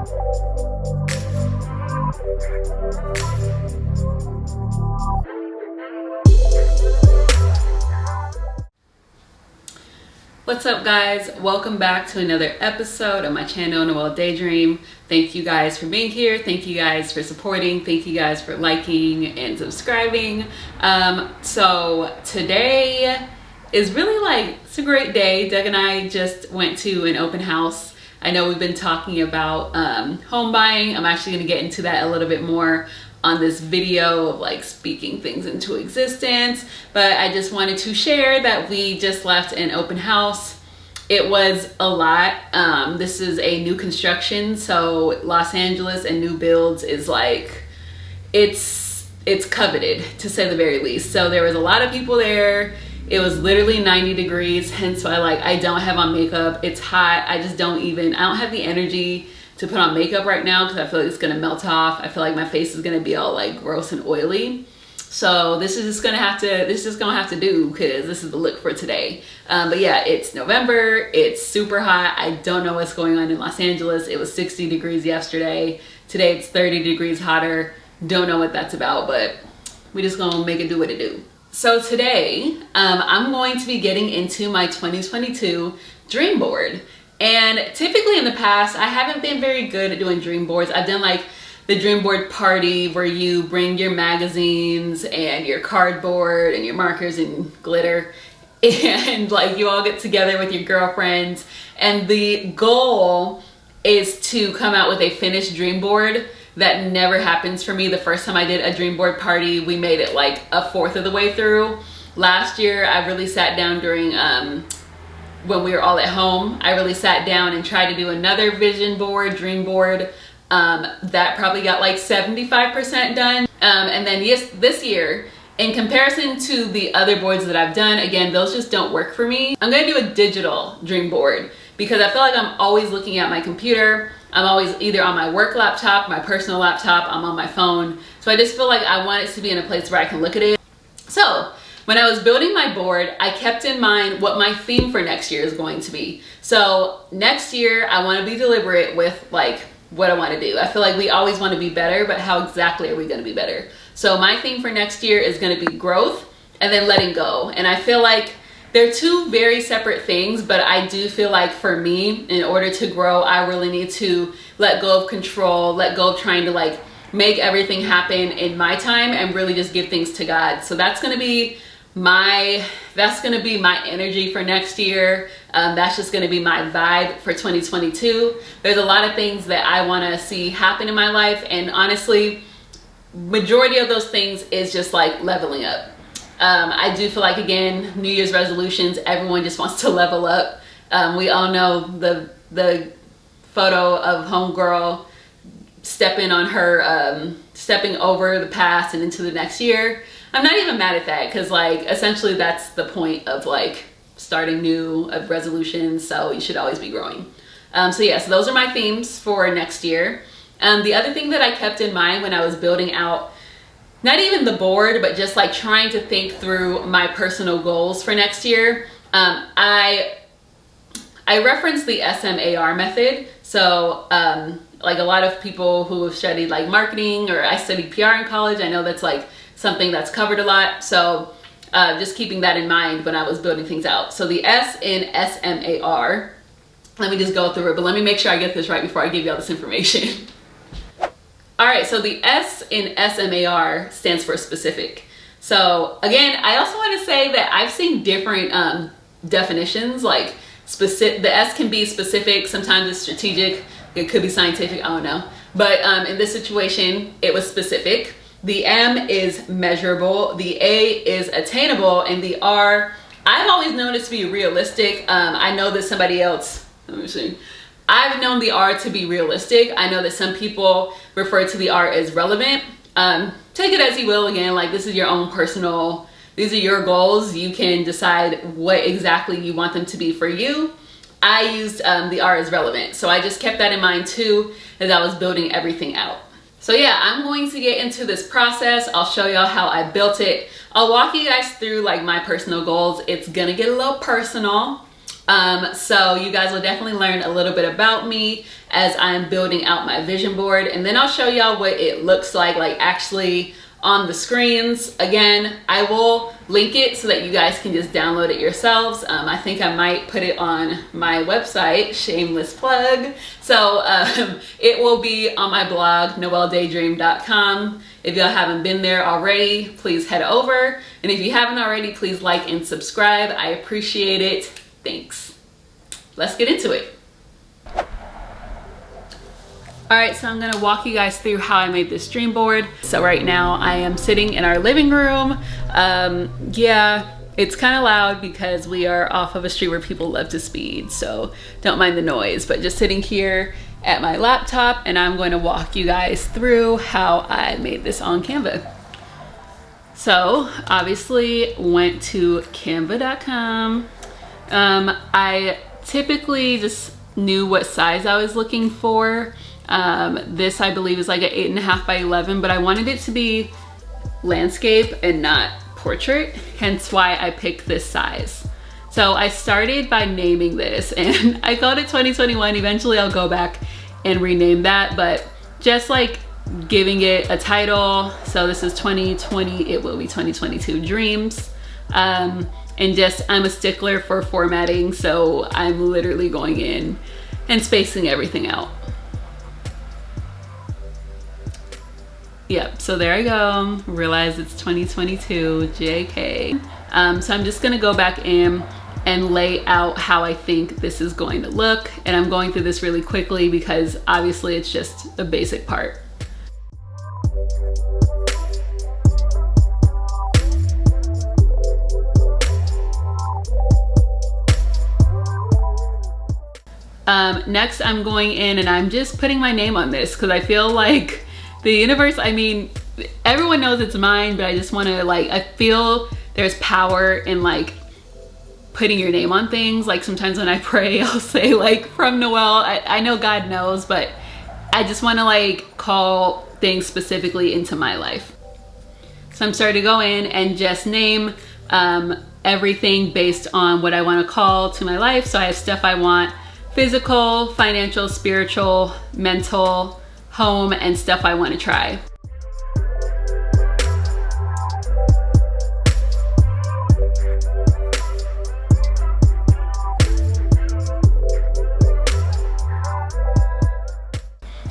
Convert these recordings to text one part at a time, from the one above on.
What's up, guys? Welcome back to another episode of my channel, Noelle Daydream. Thank you guys for being here. Thank you guys for supporting. Thank you guys for liking and subscribing. So today is really it's a great day. Doug and I just went to an open house. I know we've been talking about home buying. I'm actually going to get into that a little bit more on this video of speaking things into existence, but I just wanted to share that we just left an open house. It was a lot. This is a new construction, so Los Angeles and new builds is it's coveted, to say the very least. So there was a lot of people there. It was literally 90 degrees, hence why I don't have on makeup. It's hot. I don't have the energy to put on makeup right now because I feel like it's gonna melt off. I feel like my face is gonna be all gross and oily. So this is just gonna have to do, because this is the look for today. But yeah, it's November, it's super hot. I don't know what's going on in Los Angeles. It was 60 degrees yesterday. Today it's 30 degrees hotter. Don't know what that's about, but we just gonna make it do what it do. So today, I'm going to be getting into my 2022 dream board. And typically in the past, I haven't been very good at doing dream boards. I've done the dream board party where you bring your magazines and your cardboard and your markers and glitter, and you all get together with your girlfriends, and the goal is to come out with a finished dream board. That never happens for me. The first time I did a dream board party, we made it a fourth of the way through. Last year, I really sat down during when we were all at home. I really sat down and tried to do another vision board, dream board. That probably got 75% done. And then this year, in comparison to the other boards that I've done, again, those just don't work for me. I'm gonna do a digital dream board because I feel like I'm always looking at my computer. I'm always either on my work laptop, my personal laptop, I'm on my phone. So I just feel like I want it to be in a place where I can look at it. So when I was building my board, I kept in mind what my theme for next year is going to be. So next year, I want to be deliberate with what I want to do. I feel like we always want to be better, but how exactly are we going to be better? So my theme for next year is going to be growth and then letting go. And I feel like they're two very separate things, but I do feel like for me, in order to grow, I really need to let go of control, let go of trying to make everything happen in my time and really just give things to God. So that's going to be my energy for next year. That's just going to be my vibe for 2022. There's a lot of things that I want to see happen in my life, and honestly, majority of those things is just leveling up. I do feel like, again, New Year's resolutions, everyone just wants to level up. We all know the photo of homegirl stepping over the past and into the next year. I'm not even mad at that, because essentially that's the point of starting new, of resolutions. So you should always be growing. So those are my themes for next year. The other thing that I kept in mind when I was building out, not even the board, but just trying to think through my personal goals for next year, I referenced the SMAR method. So a lot of people who have studied marketing, or I studied PR in college, I know that's something that's covered a lot. So just keeping that in mind when I was building things out. So the S in SMAR, let me just go through it, but let me make sure I get this right before I give you all this information. All right, so the S in SMAR stands for specific. So again, I also want to say that I've seen different definitions. The S can be specific, sometimes it's strategic, it could be scientific, I don't know. But in this situation, it was specific. The M is measurable, the A is attainable, and the R, I've always known it to be realistic. I know that somebody else, let me see. I've known the R to be realistic. I know that some people refer to the R as relevant. Take it as you will. Again, this is your own personal, these are your goals. You can decide what exactly you want them to be for you. I used the R as relevant. So I just kept that in mind too, as I was building everything out. So yeah, I'm going to get into this process. I'll show y'all how I built it. I'll walk you guys through my personal goals. It's gonna get a little personal. So you guys will definitely learn a little bit about me as I'm building out my vision board, and then I'll show y'all what it looks like actually on the screens. Again, I will link it so that you guys can just download it yourselves. I think I might put it on my website, shameless plug. So it will be on my blog, noelledaydream.com. If y'all haven't been there already, please head over. And if you haven't already, please like and subscribe. I appreciate it. Thanks. Let's get into it. All right, so I'm gonna walk you guys through how I made this dream board. So right now I am sitting in our living room. Yeah, it's kind of loud because we are off of a street where people love to speed, so don't mind the noise, but just sitting here at my laptop, and I'm going to walk you guys through how I made this on Canva. So obviously went to canva.com. I typically just knew what size I was looking for. This I believe is like an 8.5 by 11, but I wanted it to be landscape and not portrait, hence why I picked this size. So I started by naming this, and I called it 2021. Eventually I'll go back and rename that, but just like giving it a title. So this is 2020, it will be 2022 Dreams. And just, I'm a stickler for formatting, so I'm literally going in and spacing everything out. Yep, so there I go. Realize it's 2022, JK. So I'm just gonna go back in and lay out how I think this is going to look. And I'm going through this really quickly because obviously it's just a basic part. Next I'm going in and I'm just putting my name on this because I feel like the universe, I mean, everyone knows it's mine, but I just want to I feel there's power in putting your name on things. Like sometimes when I pray, I'll say from Noelle. I know God knows, but I just want to call things specifically into my life. So I'm starting to go in and just name everything based on what I want to call to my life. So I have stuff I want: physical, financial, spiritual, mental, home, and stuff I want to try.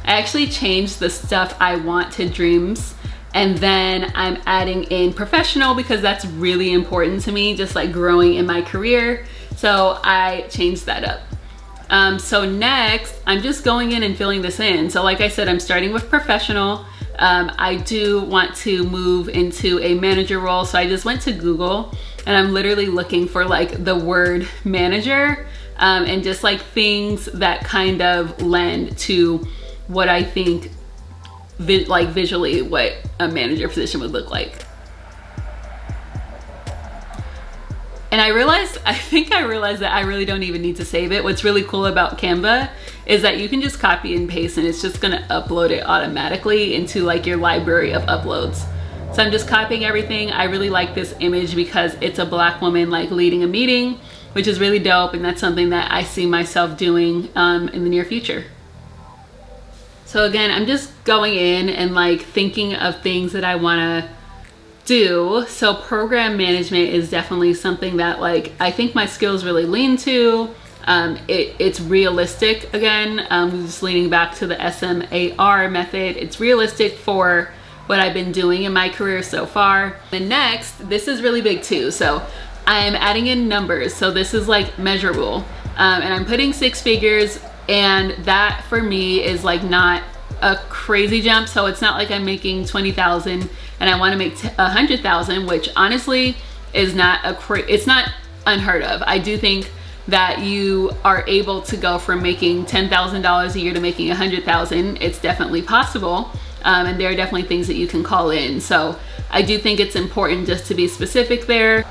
I actually changed the stuff I want to dreams, and then I'm adding in professional because that's really important to me, just growing in my career. So I changed that up. So next, I'm just going in and filling this in. So like I said, I'm starting with professional. I do want to move into a manager role. So I just went to Google and I'm literally looking for the word manager, and just things that kind of lend to what I think visually what a manager position would look like. And I think I realized that I really don't even need to save it. What's really cool about Canva is that you can just copy and paste and it's just gonna upload it automatically into your library of uploads. So I'm just copying everything. I really like this image because it's a Black woman leading a meeting, which is really dope, and that's something that I see myself doing in the near future. So again, I'm just going in and thinking of things that I wanna do. So program management is definitely something that I think my skills really lean to. It's realistic. Again, just leaning back to the SMAR method. It's realistic for what I've been doing in my career so far. And next, this is really big too. So I'm adding in numbers. So this is measurable, and I'm putting 6 figures, and that for me is not a crazy jump. So it's not I'm making 20,000 and I want to make 100,000, which honestly is not it's not unheard of. I do think that you are able to go from making $10,000 a year to making 100,000. It's definitely possible, and there are definitely things that you can call in. So I do think it's important just to be specific there.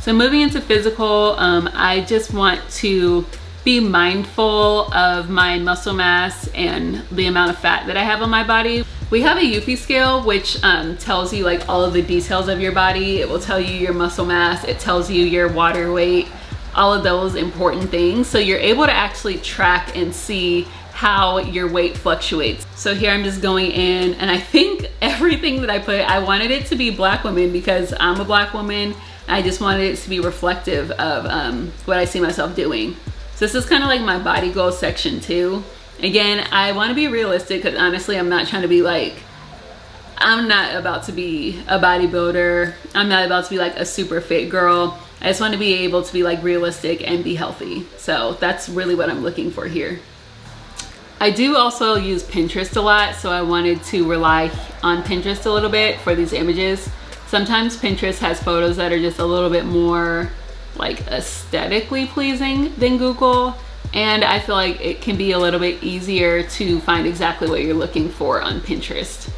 So moving into physical, I just want to be mindful of my muscle mass and the amount of fat that I have on my body. We have a Eufy scale, which tells you all of the details of your body. It will tell you your muscle mass, it tells you your water weight, all of those important things. So you're able to actually track and see how your weight fluctuates. So here I'm just going in, and I think everything that I put, I wanted it to be Black women because I'm a Black woman. I just wanted it to be reflective of what I see myself doing. So this is kind of like my body goals section too. Again, I want to be realistic because honestly, I'm not trying to be like, I'm not about to be a bodybuilder. I'm not about to be like a super fit girl. I just want to be able to be like realistic and be healthy. So that's really what I'm looking for here. I do also use Pinterest a lot, so I wanted to rely on Pinterest a little bit for these images. Sometimes Pinterest has photos that are just a little bit more like aesthetically pleasing than Google, and I feel like it can be a little bit easier to find exactly what you're looking for on Pinterest.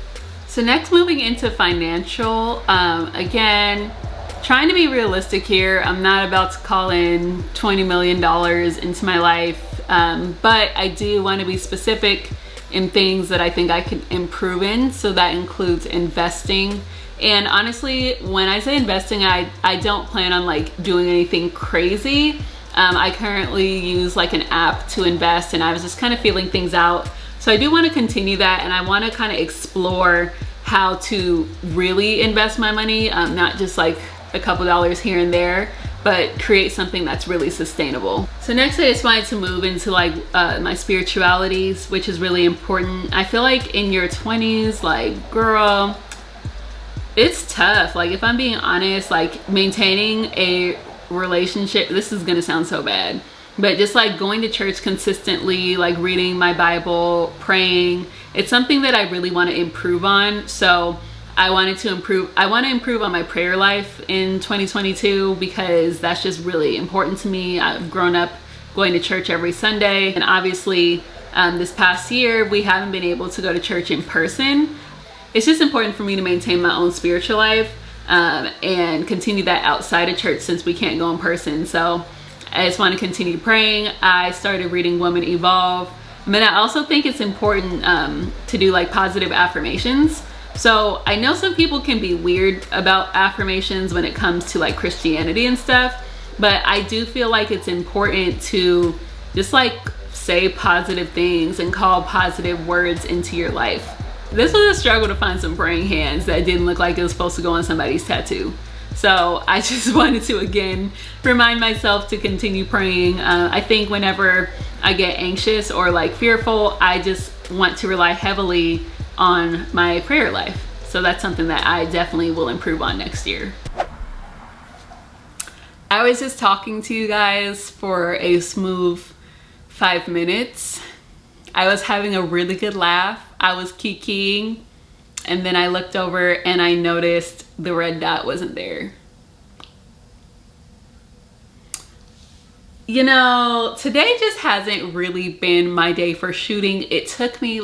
So next, moving into financial, again, trying to be realistic here. I'm not about to call in $20 million into my life. But I do want to be specific in things that I think I can improve in. So that includes investing. And honestly, when I say investing, I don't plan on like doing anything crazy. I currently use like an app to invest, and I was just kind of feeling things out. So I do want to continue that, and I want to kind of explore how to really invest my money, not just like a couple dollars here and there, but create something that's really sustainable. So next, I just wanted to move into like my spiritualities, which is really important. I feel like in your 20s, like girl, it's tough. Like if I'm being honest, like maintaining a relationship, this is gonna sound so bad, but just like going to church consistently, like reading my Bible, praying, it's something that I really want to improve on. So I want to improve on my prayer life in 2022 because that's just really important to me. I've grown up going to church every Sunday, and obviously this past year we haven't been able to go to church in person. It's just important for me to maintain my own spiritual life and continue that outside of church since we can't go in person. So I just want to continue praying. I started reading Woman Evolve. I also think it's important to do like positive affirmations. So I know some people can be weird about affirmations when it comes to like Christianity and stuff, but I do feel like it's important to just like say positive things and call positive words into your life. This was a struggle to find some praying hands that didn't look like it was supposed to go on somebody's tattoo. So I just wanted to again remind myself to continue praying. I think whenever I get anxious or like fearful, I just want to rely heavily on my prayer life. So that's something that I definitely will improve on next year. I was just talking to you guys for a smooth 5 minutes. I was having a really good laugh. I was kikiing, and then I looked over and I noticed the red dot wasn't there. You know, today just hasn't really been my day for shooting. It took me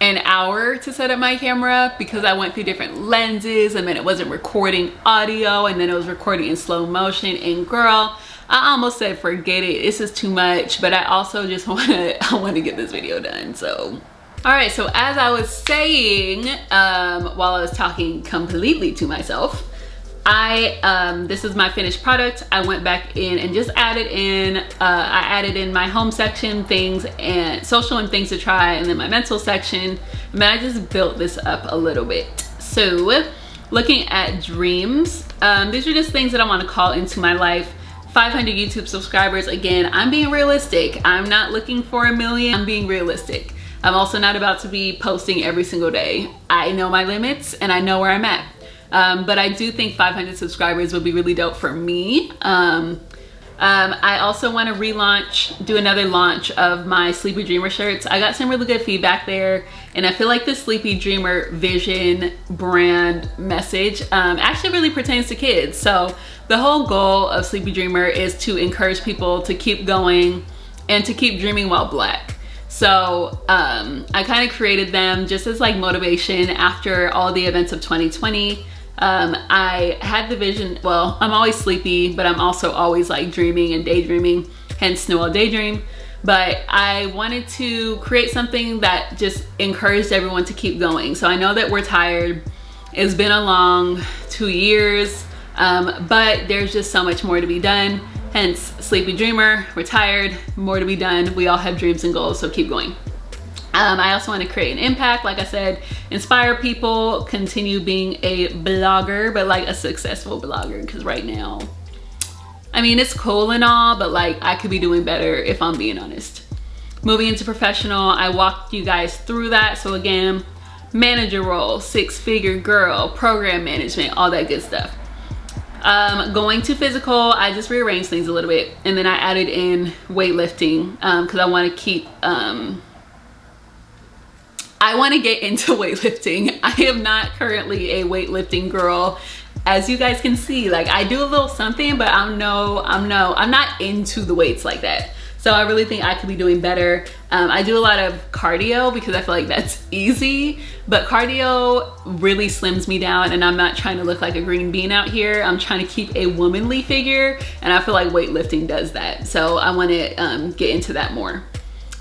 an hour to set up my camera because I went through different lenses, and then it wasn't recording audio, and then it was recording in slow motion. And girl, I almost said forget it, this is too much, but I also just want to get this video done. So all right, so as I was saying while I was talking completely to myself, this is my finished product. I went back in and just added in I added in my home section things and social and things to try, and then my mental section, and then I just built this up a little bit. So looking at dreams, these are just things that I want to call into my life. 500 YouTube subscribers. Again, I'm being realistic. I'm not looking for 1 million. I'm being realistic. I'm also not about to be posting every single day. I know my limits and I know where I'm at. But I do think 500 subscribers would be really dope for me. I also want to do another launch of my Sleepy Dreamer shirts. I got some really good feedback there, and I feel like the Sleepy Dreamer vision brand message actually really pertains to kids. So the whole goal of Sleepy Dreamer is to encourage people to keep going and to keep dreaming while Black. So I kind of created them just as like motivation after all the events of 2020. I had the vision, well, I'm always sleepy, but I'm also always like dreaming and daydreaming, hence Noel Daydream. But I wanted to create something that just encouraged everyone to keep going. So I know that we're tired It's been a long 2 years, but there's just so much more to be done. Hence, sleepy dreamer, we're tired, more to be done. We all have dreams and goals, so keep going. I also want to create an impact, like I said, inspire people, continue being a blogger, but like a successful blogger, because right now, I mean, it's cool and all, but like I could be doing better if I'm being honest. Moving into professional, I walked you guys through that. So again, manager role, 6-figure girl, program management, all that good stuff. Going to physical, I just rearranged things a little bit, and then I added in weightlifting because I want to keep, I want to get into weightlifting. I am not currently a weightlifting girl. As you guys can see, like I do a little something, but I'm not into the weights like that. So I really think I could be doing better. I do a lot of cardio because I feel like that's easy, but cardio really slims me down, and I'm not trying to look like a green bean out here. I'm trying to keep a womanly figure, and I feel like weightlifting does that. So I want to get into that more.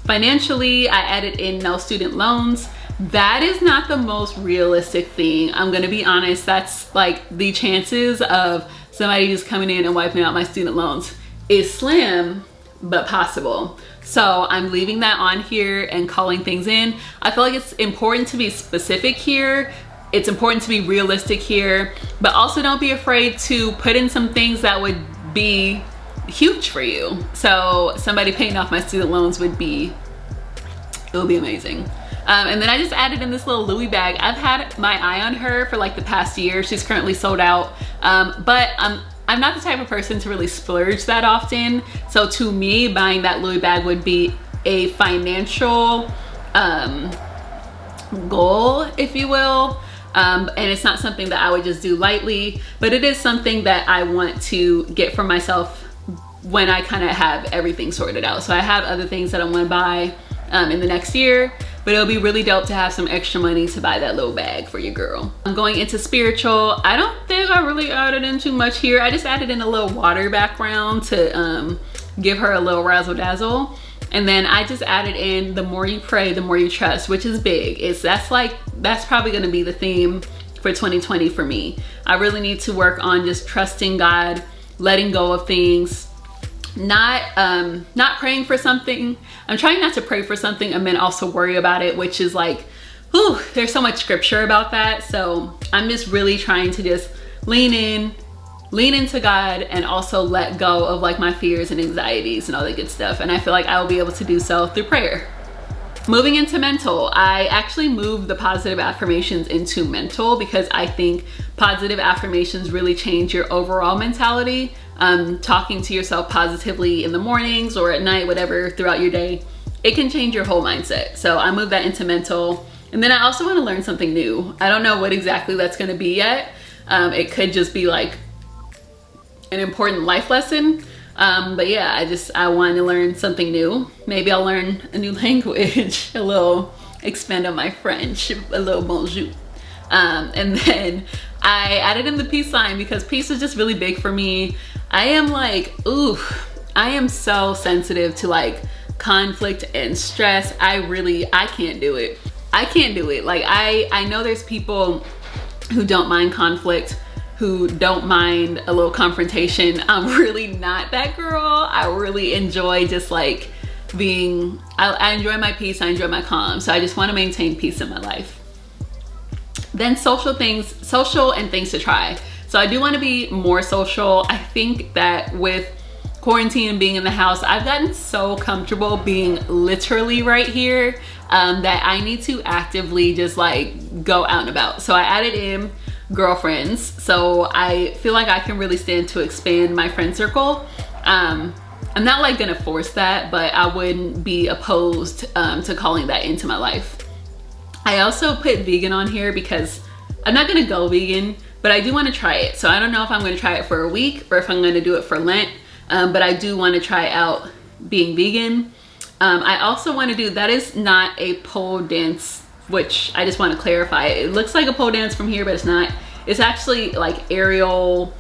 Financially, I added in no student loans. That is not the most realistic thing. I'm gonna be honest, that's like the chances of somebody just coming in and wiping out my student loans is slim, but possible. So I'm leaving that on here and calling things in. I feel like it's important to be specific here. It's important to be realistic here, but also don't be afraid to put in some things that would be huge for you. So somebody paying off my student loans would be amazing. And then I just added in this little Louis bag. I've had my eye on her for like the past year. She's currently sold out, but I'm not the type of person to really splurge that often. So to me, buying that Louis bag would be a financial goal, if you will. And it's not something that I would just do lightly, but it is something that I want to get for myself when I kind of have everything sorted out. So I have other things that I want to buy in the next year, but it'll be really dope to have some extra money to buy that little bag for your girl. I'm going into spiritual. I don't think I really added in too much here. I just added in a little water background to give her a little razzle dazzle. And then I just added in the more you pray, the more you trust, which is big. That's probably gonna be the theme for 2020 for me. I really need to work on just trusting God, letting go of things, not praying for something. I'm trying not to pray for something and then also worry about it, which is like, whew, there's so much scripture about that. So I'm just really trying to just lean into God and also let go of like my fears and anxieties and all that good stuff. And I feel like I will be able to do so through prayer. Moving into mental, I actually moved the positive affirmations into mental because I think positive affirmations really change your overall mentality. Talking to yourself positively in the mornings or at night, whatever, throughout your day, it can change your whole mindset. So I moved that into mental. And then I also want to learn something new. I don't know what exactly that's going to be yet. It could just be like an important life lesson. But yeah, I want to learn something new. Maybe I'll learn a new language, a little expand on my French, a little bonjour. And then I added in the peace sign because peace is just really big for me. I am like, I am so sensitive to like conflict and stress. I can't do it. I can't do it. Like I know there's people who don't mind conflict, who don't mind a little confrontation. I'm really not that girl. I really enjoy just like being, I enjoy my peace, I enjoy my calm. So I just want to maintain peace in my life. Then social and things to try. So I do want to be more social. I think that with quarantine and being in the house, I've gotten so comfortable being literally right here that I need to actively just like go out and about. So I added in girlfriends. So I feel like I can really stand to expand my friend circle. I'm not like gonna force that, but I wouldn't be opposed to calling that into my life. I also put vegan on here because I'm not gonna go vegan, but I do want to try it. So I don't know if I'm going to try it for a week or if I'm going to do it for Lent, but I do want to try out being vegan. I also want to do, that is not a pole dance, which I just want to clarify. It looks like a pole dance from here, but it's not. It's actually like aerial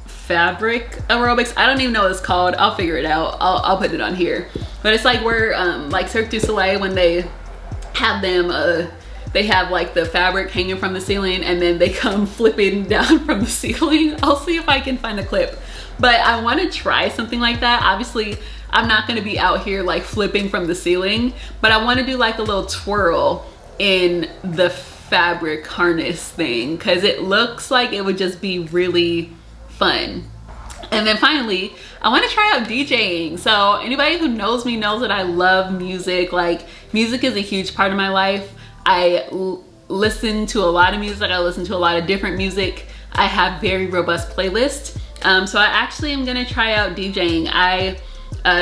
fabric aerobics. I don't even know what it's called. I'll figure it out. I'll put it on here. But it's like where like Cirque du Soleil, when they have them they have like the fabric hanging from the ceiling and then they come flipping down from the ceiling. I'll see if I can find a clip, but I want to try something like that. Obviously I'm not going to be out here like flipping from the ceiling, but I want to do like a little twirl in the fabric harness thing because it looks like it would just be really fun. And then finally, I want to try out DJing. So anybody who knows me knows that I love music. Like, music is a huge part of my life. I listen to a lot of music. I listen to a lot of different music. I have very robust playlists. So I actually am going to try out DJing. I,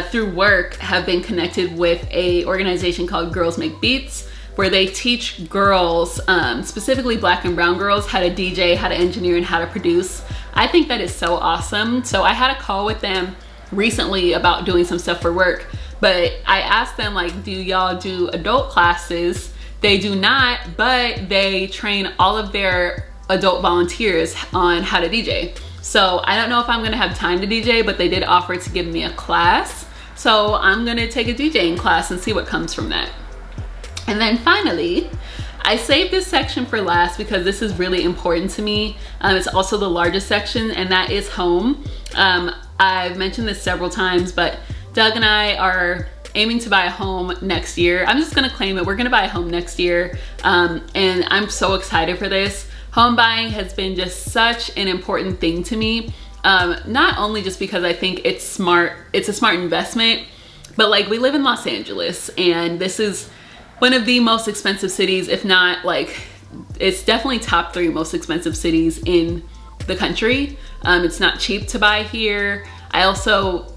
through work, have been connected with a organization called Girls Make Beats, where they teach girls, specifically Black and brown girls, how to DJ, how to engineer, and how to produce. I think that is so awesome. So I had a call with them recently about doing some stuff for work, but I asked them, like, do y'all do adult classes? They do not, but they train all of their adult volunteers on how to DJ. So I don't know if I'm gonna have time to DJ, but they did offer to give me a class. So I'm gonna take a DJing class and see what comes from that. And then finally, I saved this section for last because this is really important to me. It's also the largest section, and that is home. I've mentioned this several times, but Doug and I are aiming to buy a home next year. I'm just gonna claim it. We're gonna buy a home next year. And I'm so excited for this. Home buying has been just such an important thing to me. Not only just because I think it's a smart investment, but like, we live in Los Angeles, and this is one of the most expensive cities, if not like, it's definitely top 3 most expensive cities in the country. It's not cheap to buy here. I also,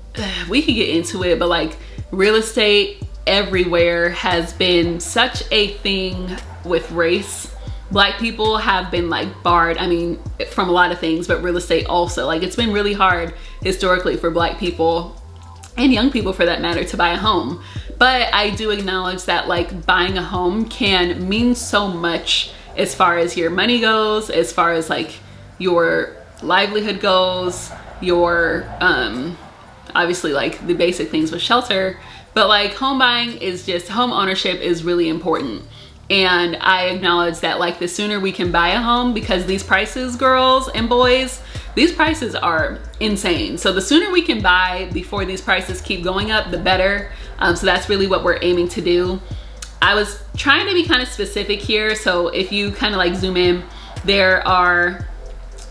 we could get into it, but like, real estate everywhere has been such a thing with race. Black people have been like barred, I mean, from a lot of things, but real estate also. Like, it's been really hard historically for Black people, and young people for that matter, to buy a home. But I do acknowledge that like, buying a home can mean so much as far as your money goes, as far as like your livelihood goes, your obviously like the basic things with shelter, but like, home buying is just, home ownership is really important. And I acknowledge that like, the sooner we can buy a home, because these prices, girls and boys, these prices are insane. So the sooner we can buy before these prices keep going up, the better. So that's really what we're aiming to do. I was trying to be kind of specific here. So if you kind of like zoom in, there are,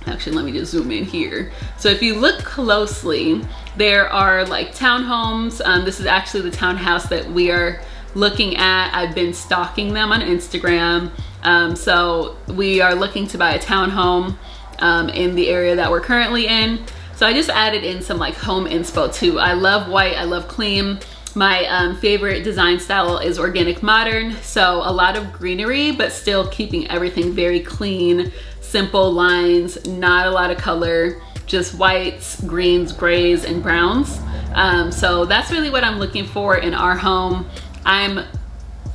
actually, let me just zoom in here. So if you look closely, there are like townhomes. This is actually the townhouse that we are looking at. I've been stalking them on Instagram. So we are looking to buy a townhome in the area that we're currently in. So I just added in some like home inspo too. I love white, I love clean. My favorite design style is organic modern. So a lot of greenery, but still keeping everything very clean, simple lines, not a lot of color, just whites, greens, grays, and browns. So that's really what I'm looking for in our home. I'm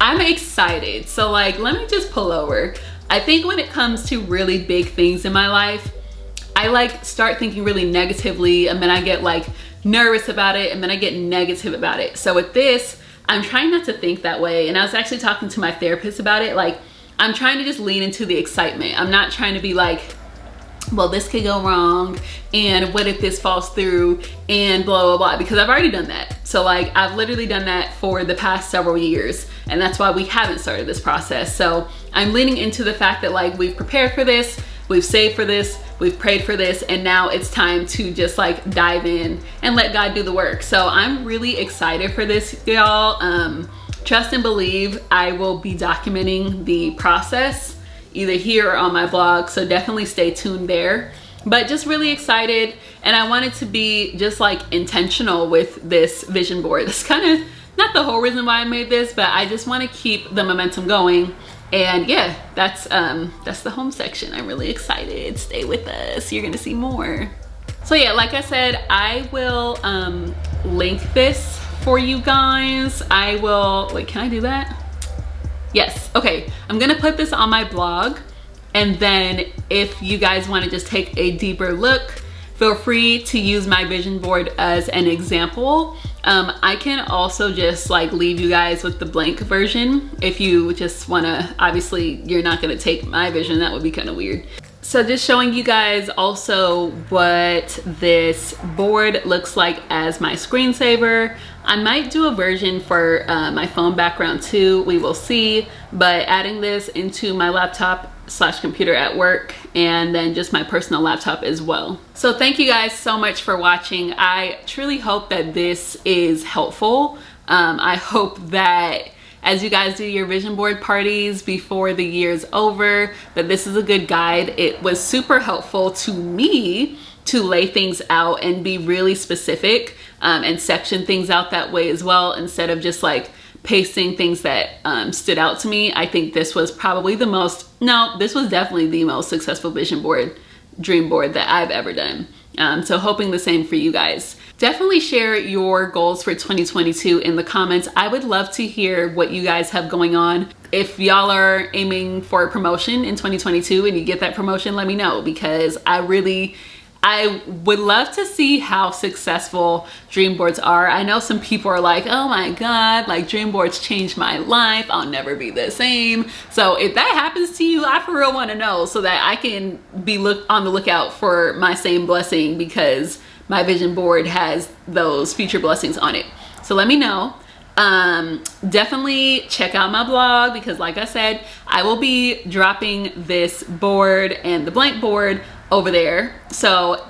excited. So like, let me just pull over. I think when it comes to really big things in my life, I like start thinking really negatively, and then I get like nervous about it, and then I get negative about it. So with this, I'm trying not to think that way. And I was actually talking to my therapist about it. Like, I'm trying to just lean into the excitement. I'm not trying to be like, well, this could go wrong, and what if this falls through, and blah, blah, blah, because I've already done that. So like, I've literally done that for the past several years, and that's why we haven't started this process. So I'm leaning into the fact that like, we've prepared for this, we've saved for this, we've prayed for this, and now it's time to just like dive in and let God do the work. So I'm really excited for this, y'all. Trust and believe I will be documenting the process either here or on my blog, so definitely stay tuned there. But just really excited, and I wanted to be just like intentional with this vision board. It's kind of not the whole reason why I made this, but I just want to keep the momentum going. And yeah, that's the home section. I'm really excited. Stay with us, you're gonna see more. So yeah, like I said, I will link this for you guys. I will, wait, can I do that? Yes, okay. I'm gonna put this on my blog, and then if you guys wanna just take a deeper look, feel free to use my vision board as an example. I can also just like leave you guys with the blank version if you just wanna. Obviously you're not gonna take my vision, that would be kind of weird. So just showing you guys also what this board looks like as my screensaver. I might do a version for my phone background too, we will see, but adding this into my laptop / computer at work, and then just my personal laptop as well. So thank you guys so much for watching. I truly hope that this is helpful. I hope that as you guys do your vision board parties before the year's over, that this is a good guide. It was super helpful to me to lay things out and be really specific, and section things out that way as well, instead of just like pasting things that stood out to me. I think this was probably the most, no, this was definitely the most successful vision board, dream board that I've ever done. So hoping the same for you guys. Definitely share your goals for 2022 in the comments. I would love to hear what you guys have going on. If y'all are aiming for a promotion in 2022 and you get that promotion, let me know, because I would love to see how successful dream boards are. I know some people are like, oh my God, like dream boards changed my life. I'll never be the same. So if that happens to you, I for real want to know so that I can be on the lookout for my same blessing, because my vision board has those future blessings on it. So let me know. Definitely check out my blog, because like I said, I will be dropping this board and the blank board over there. So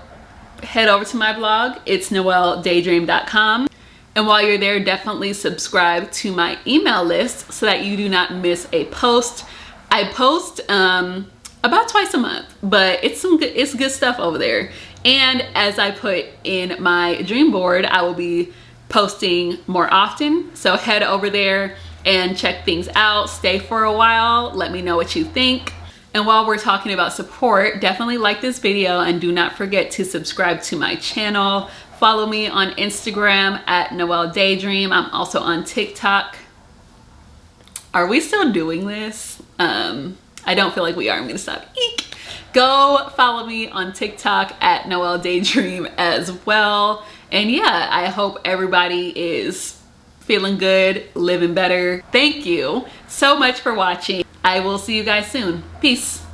head over to my blog. It's noelledaydream.com. And while you're there, definitely subscribe to my email list so that you do not miss a post. I post about twice a month, but it's good stuff over there. And as I put in my dream board, I will be posting more often. So head over there and check things out. Stay for a while. Let me know what you think. And while we're talking about support, definitely like this video and do not forget to subscribe to my channel. Follow me on Instagram at noelledaydream. I'm also on TikTok. Are we still doing this? I don't feel like we are. I'm gonna stop. Eek. Go follow me on TikTok at noelledaydream as well. And yeah, I hope everybody is feeling good, living better. Thank you so much for watching. I will see you guys soon. Peace.